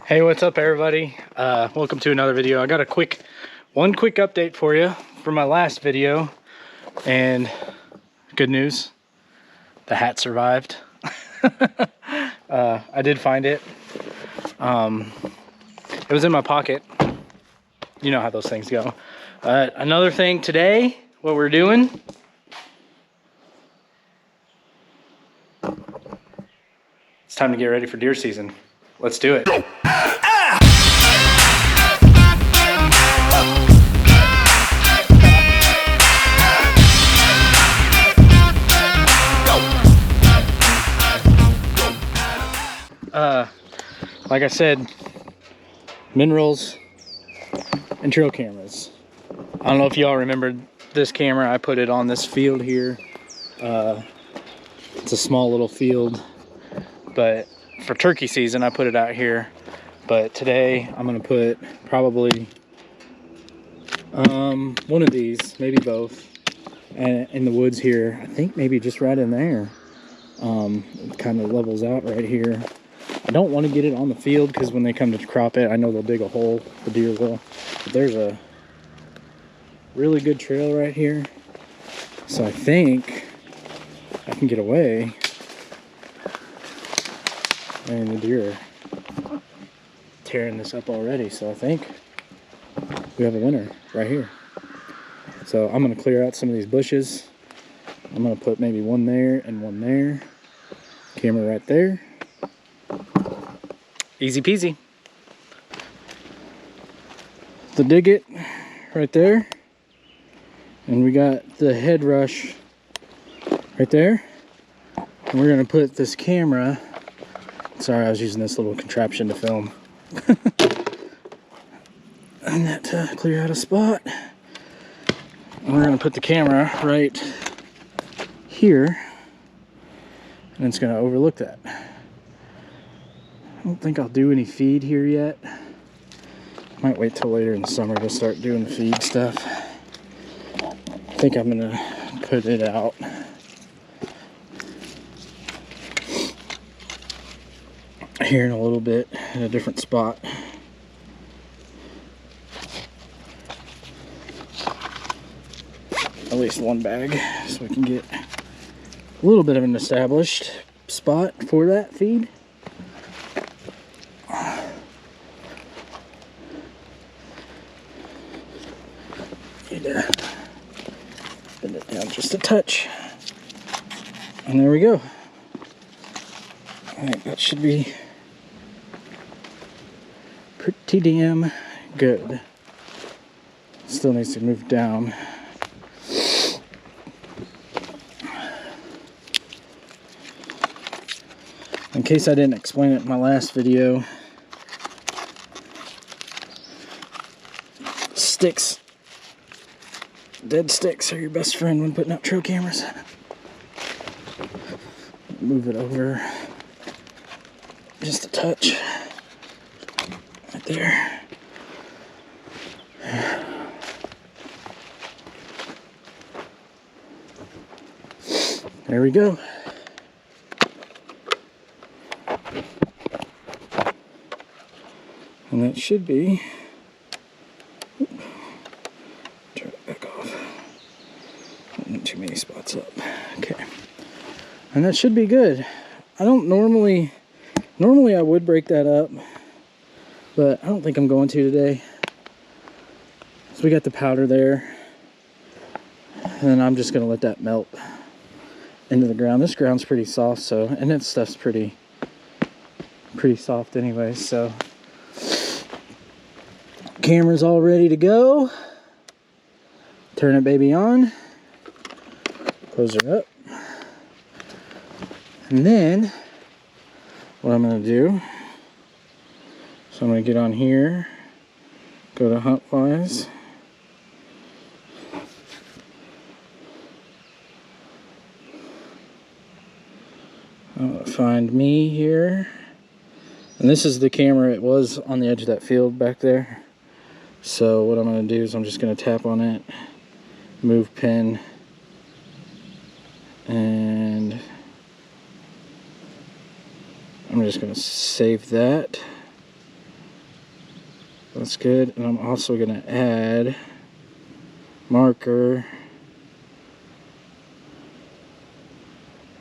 Hey, what's up everybody? Welcome to another video. I got one quick update for you from my last video, and good news, the hat survived. I did find it. It was in my pocket. You know how those things go. Another thing today, what we're doing, it's time to get ready for deer season. Let's do it. Like I said, minerals and trail cameras. I don't know if y'all remember this camera. I put it on this field here. It's a small little field, but for turkey season I put it out here. But today I'm gonna put probably one of these, maybe both, and in the woods here. I think maybe just right in there. It kind of levels out right here. I don't want to get it on the field because when they come to crop it, I know they'll dig a hole, the deer will. But there's a really good trail right here. So I think I can get away. And the deer are tearing this up already. So I think we have a winner right here. So I'm going to clear out some of these bushes. I'm going to put maybe one there and one there. Camera right there. Easy peasy. The dig it right there. And we got the head rush right there. And we're gonna put this camera, sorry I was using this little contraption to film. And that to clear out a spot. And we're gonna put the camera right here. And it's gonna overlook that. I don't think I'll do any feed here yet. Might wait till later in the summer to start doing the feed stuff. I think I'm gonna put it out here in a little bit in a different spot. At least one bag, so we can get a little bit of an established spot for that feed. Need to bend it down just a touch. And there we go. Alright, that should be pretty damn good. Still needs to move down. In case I didn't explain it in my last video, sticks, dead sticks are your best friend when putting out trail cameras. Move it over just a touch right there. There we go. And that should be, turn it back off. Not too many spots up. Okay. And that should be good. I don't normally I would break that up, but I don't think I'm going to today. So we got the powder there. And then I'm just gonna let that melt into the ground. This ground's pretty soft, so, and that stuff's pretty soft anyway, so. Camera's all ready to go. Turn it baby on. Close her up. And then what I'm going to do, so I'm going to get on here, go to HuntWise. I'm going to find me here. And this is the camera. It was on the edge of that field back there. So what I'm going to do is I'm just going to tap on it, move pin, and I'm just going to save that. That's good. And I'm also gonna add marker.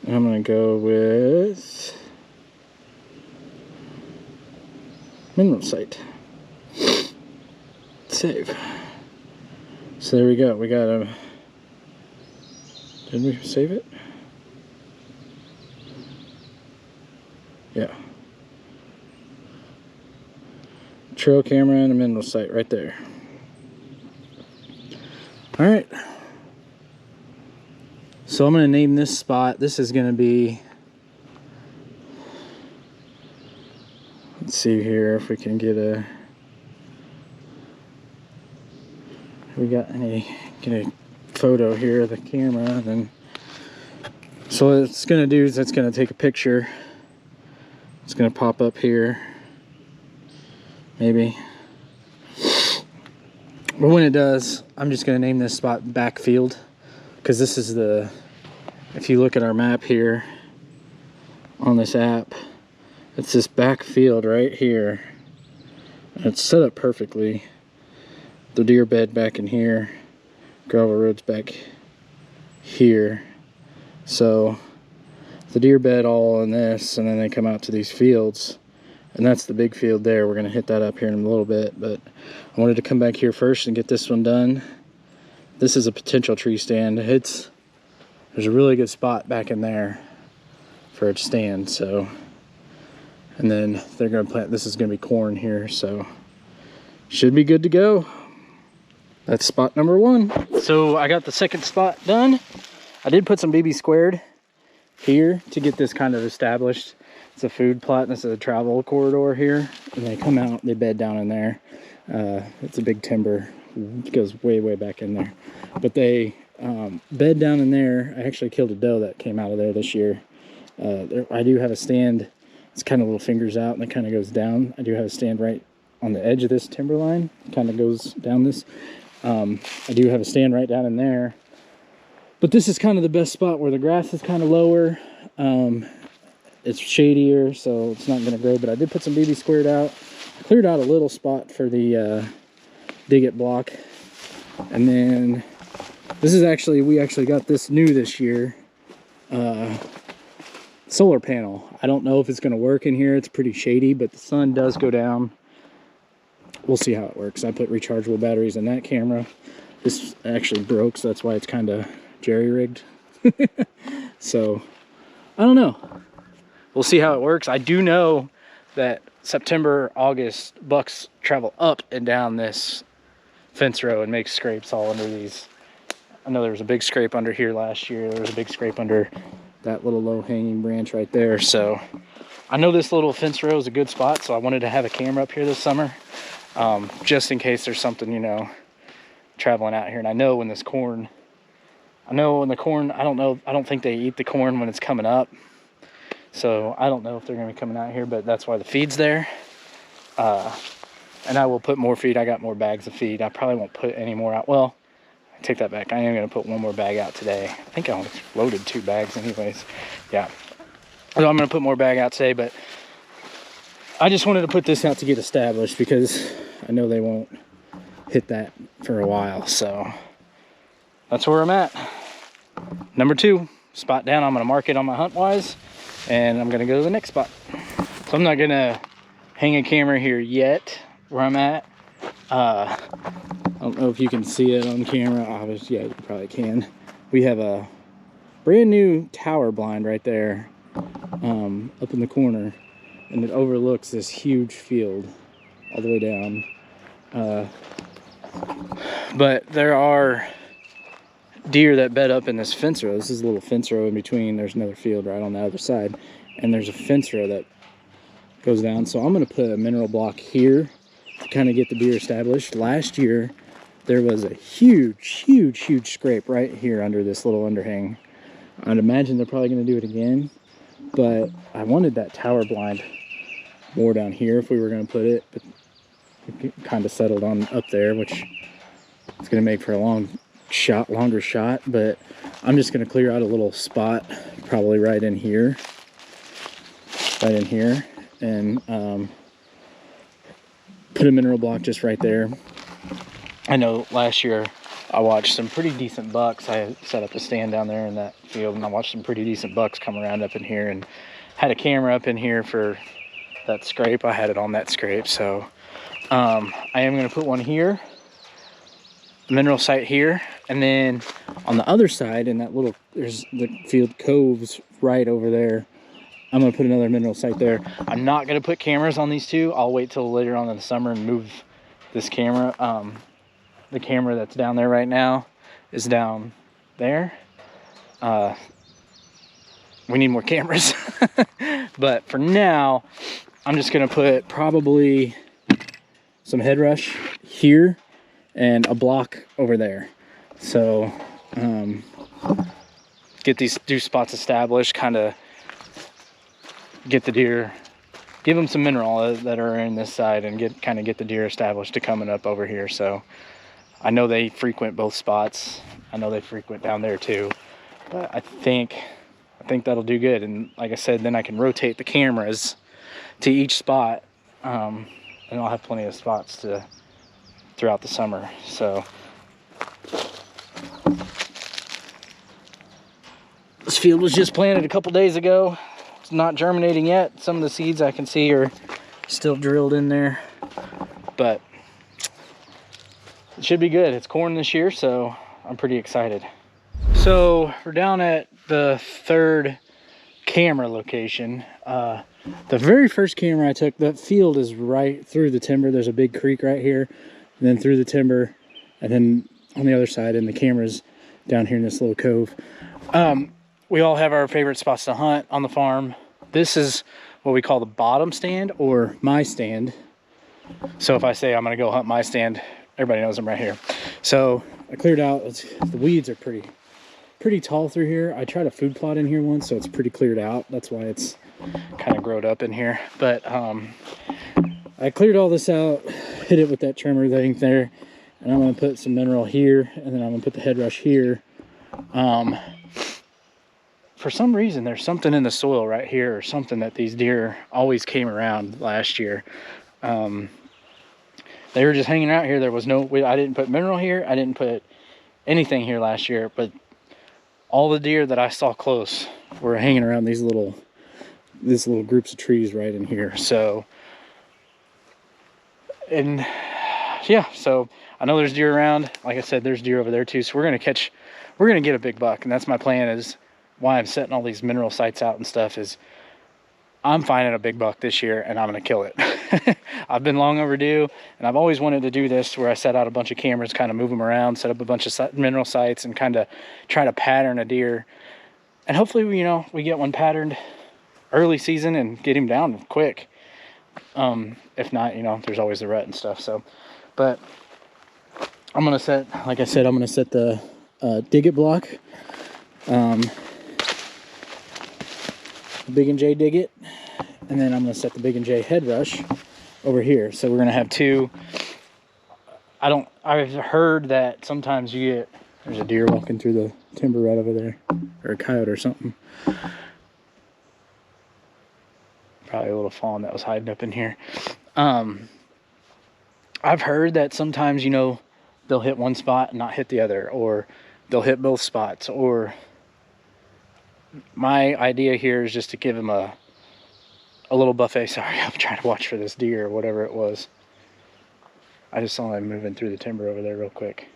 And I'm gonna go with mineral site. Save. So there we go. We got a. Did we save it? Yeah. Trail camera and a mineral site right there. All right. So I'm going to name this spot. This is going to be, let's see here if we can get a, we got get a photo here of the camera. Then, so what it's going to do is it's going to take a picture. It's going to pop up here, maybe. But when it does, I'm just going to name this spot Backfield, because this is the, if you look at our map here on this app, it's this backfield right here. And it's set up perfectly. The deer bed back in here, gravel roads back here. So the deer bed all in this, and then they come out to these fields. And that's the big field there. We're going to hit that up here in a little bit, but I wanted to come back here first and get this one done. This is a potential tree stand. There's a really good spot back in there for it to stand. So, and then they're going to plant, this is going to be corn here, so should be good to go. That's spot number 1. So I got the second spot done. I did put some BB squared here to get this kind of established. It's a food plot, and this is a travel corridor here. And they come out, they bed down in there. It's a big timber. It goes way, way back in there. But they bed down in there. I actually killed a doe that came out of there this year. I do have a stand. It's kind of little fingers out, and it kind of goes down. I do have a stand right on the edge of this timber line. It kind of goes down this. I do have a stand right down in there. But this is kind of the best spot where the grass is kind of lower. It's shadier, so it's not going to grow. But I did put some BB squared out. I cleared out a little spot for the dig it block. And then this is actually, we actually got this new this year. Solar panel. I don't know if it's going to work in here. It's pretty shady, but the sun does go down. We'll see how it works. I put rechargeable batteries in that camera. This actually broke, so that's why it's kind of jerry-rigged. So, I don't know. We'll see how it works. I do know that September, August, bucks travel up and down this fence row and make scrapes all under these. I know there was a big scrape under here last year. There was a big scrape under that little low-hanging branch right there. So, I know this little fence row is a good spot, so I wanted to have a camera up here this summer. Just in case there's something, you know, traveling out here. And I know when this corn, I don't think they eat the corn when it's coming up. So I don't know if they're going to be coming out here, but that's why the feed's there. And I will put more feed. I got more bags of feed. I probably won't put any more out. Well, I take that back. I am going to put one more bag out today. I think I only loaded 2 bags anyways. Yeah. So I'm going to put more bag out today, but I just wanted to put this out to get established because I know they won't hit that for a while. So that's where I'm at. Number 2, spot down. I'm going to mark it on my HuntWise, and I'm going to go to the next spot. So I'm not going to hang a camera here yet where I'm at. I don't know if you can see it on camera. Obviously, yeah, you probably can. We have a brand new tower blind right there up in the corner, and it overlooks this huge field all the way down. But there are deer that bed up in this fence row. This is a little fence row in between. There's another field right on the other side, and there's a fence row that goes down. So I'm going to put a mineral block here to kind of get the deer established. Last year there was a huge scrape right here under this little underhang. I'd imagine they're probably going to do it again, but I wanted that tower blind more down here if we were going to put it, but it kind of settled on up there, which is going to make for a longer shot. But I'm just going to clear out a little spot probably right in here, and put a mineral block just right there. I know last year I watched some pretty decent bucks. I set up a stand down there in that field, and I watched some pretty decent bucks come around up in here, and had a camera up in here for that scrape. I had it on that scrape, so I am going to put one here, mineral site here, and then on the other side in that little, there's the field coves right over there, I'm going to put another mineral site there. I'm not going to put cameras on these two. I'll wait till later on in the summer and move this camera. The camera that's down there right now is down there. We need more cameras. But for now, I'm just going to put probably some head rush here and a block over there. So get these dew spots established, kind of get the deer, give them some mineral that are in this side, and get the deer established to coming up over here. So I know they frequent both spots. I know they frequent down there too, but I think that'll do good. And like I said, then I can rotate the cameras to each spot, and I'll have plenty of spots throughout the summer. So this field was just planted a couple days ago. It's not germinating yet. Some of the seeds I can see are still drilled in there, but it should be good. It's corn this year, so I'm pretty excited. So we're down at the third camera location. The very first camera I took, that field is right through the timber. There's a big creek right here, and then through the timber, and then on the other side, and the camera's down here in this little cove. We all have our favorite spots to hunt on the farm. This is what we call the bottom stand, or my stand. So if I say I'm gonna go hunt my stand, everybody knows I'm right here. So I cleared out, the weeds are pretty tall through here. I tried a food plot in here once, so it's pretty cleared out. That's why it's kind of growed up in here. But I cleared all this out, hit it with that trimmer thing there, and I'm gonna put some mineral here, and then I'm gonna put the head rush here. For some reason, there's something in the soil right here, or something that these deer always came around last year. They were just hanging out here. There was I didn't put mineral here. I didn't put anything here last year, but all the deer that I saw close were hanging around these little groups of trees right in here. So, and yeah, so I know there's deer around. Like I said, there's deer over there too. So we're gonna get a big buck, and that's my plan. Is why I'm setting all these mineral sites out and stuff, is I'm finding a big buck this year, and I'm gonna kill it. I've been long overdue, and I've always wanted to do this, where I set out a bunch of cameras, kind of move them around, set up a bunch of mineral sites, and kind of try to pattern a deer. And hopefully, we get one patterned early season and get him down quick. If not, there's always the rut and stuff. So, but I'm gonna set, like I said, I'm gonna set the dig it block. Big and J dig it, and then I'm going to set the Big and J head rush over here. So we're going to have two. I've heard that sometimes there's a deer walking through the timber right over there, or a coyote or something. Probably a little fawn that was hiding up in here. I've heard that sometimes, they'll hit one spot and not hit the other, or they'll hit both spots, or my idea here is just to give him a little buffet. Sorry, I'm trying to watch for this deer or whatever it was. I just saw him moving through the timber over there real quick.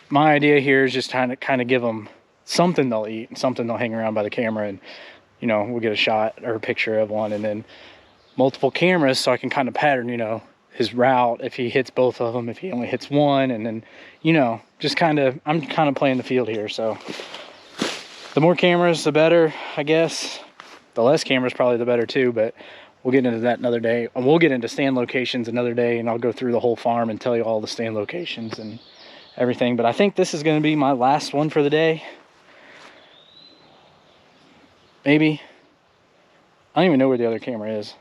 My idea here is just trying to kind of give them something they'll eat and something they'll hang around by the camera, and we'll get a shot or a picture of one, and then multiple cameras so I can kind of pattern his route, if he hits both of them, if he only hits one, and then just I'm kind of playing the field here. So the more cameras, the better, I guess. The less cameras, probably the better too, but we'll get into that another day. And we'll get into stand locations another day, and I'll go through the whole farm and tell you all the stand locations and everything. But I think this is going to be my last one for the day. Maybe. I don't even know where the other camera is.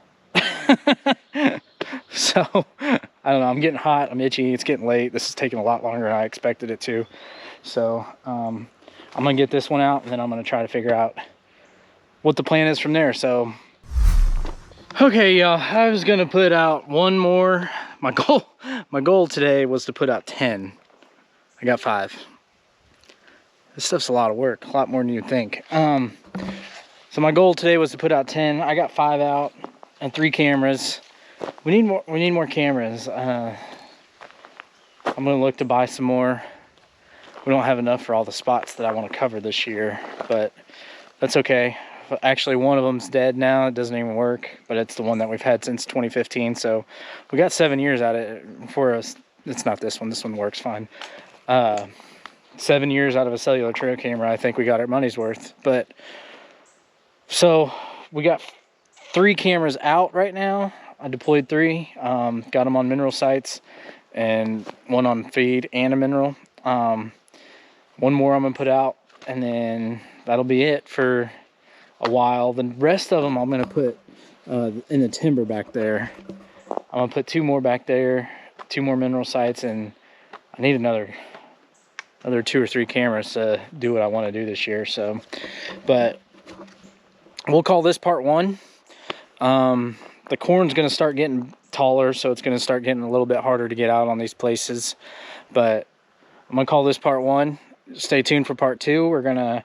So, I don't know. I'm getting hot. I'm itchy. It's getting late. This is taking a lot longer than I expected it to. So, I'm going to get this one out, and then I'm going to try to figure out what the plan is from there. So, Okay, y'all, I was gonna put out one more. My goal today was to put out 10. I got 5. This stuff's a lot of work, a lot more than you'd think. So my goal today was to put out 10. I got 5 out and 3 cameras. We need more cameras. I'm gonna look to buy some more. We don't have enough for all the spots that I want to cover this year, but that's okay. Actually, one of them's dead now. It doesn't even work, but it's the one that we've had since 2015. So we got 7 years out of it for us. It's not this one. This one works fine. 7 years out of a cellular trail camera. I think we got our money's worth. But so we got 3 cameras out right now. I deployed 3. Got them on mineral sites and 1 on feed and a mineral. 1 more I'm gonna put out, and then that'll be it for a while. The rest of them I'm gonna put in the timber back there. I'm gonna put 2 more back there, 2 more mineral sites, and I need another 2 or 3 cameras to do what I want to do this year. So, but we'll call this part 1. The corn's gonna start getting taller, so it's gonna start getting a little bit harder to get out on these places, but I'm gonna call this part 1. Stay tuned for part 2. We're gonna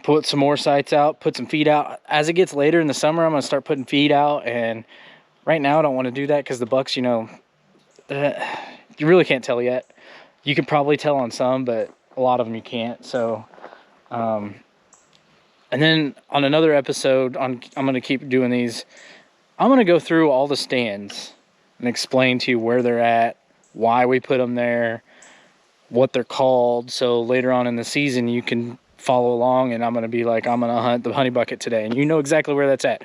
put some more sites out, put some feed out. As it gets later in the summer, I'm gonna start putting feed out, and right now I don't want to do that because the bucks, you know, you really can't tell yet. You can probably tell on some, but a lot of them you can't. So and then on another episode, I'm gonna keep doing these. I'm gonna go through all the stands and explain to you where they're at, why we put them there, what they're called, so later on in the season you can follow along, and I'm gonna be like, I'm gonna hunt the honey bucket today, and you know exactly where that's at.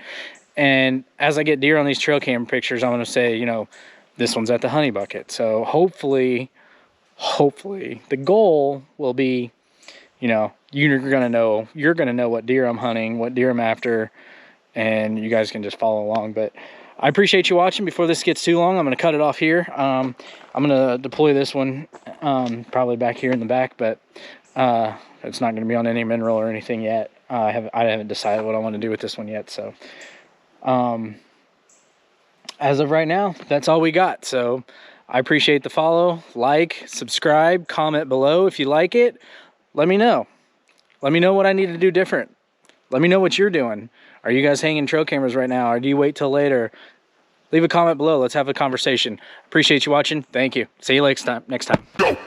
And as I get deer on these trail cam pictures, I'm gonna say, you know, this one's at the honey bucket. So hopefully the goal will be, you know, you're gonna know what deer I'm hunting, what deer I'm after, and you guys can just follow along. But I appreciate you watching. Before this gets too long, I'm gonna cut it off here. I'm gonna deploy this one probably back here in the back, but it's not gonna be on any mineral or anything yet. I haven't decided what I want to do with this one yet. So as of right now, that's all we got. So I appreciate the follow, like, subscribe, comment below if you like it. Let me know. Let me know what I need to do different. Let me know what you're doing. Are you guys hanging trail cameras right now, or do you wait till later? Leave a comment below. Let's have a conversation. Appreciate you watching. Thank you. See you next time. Go.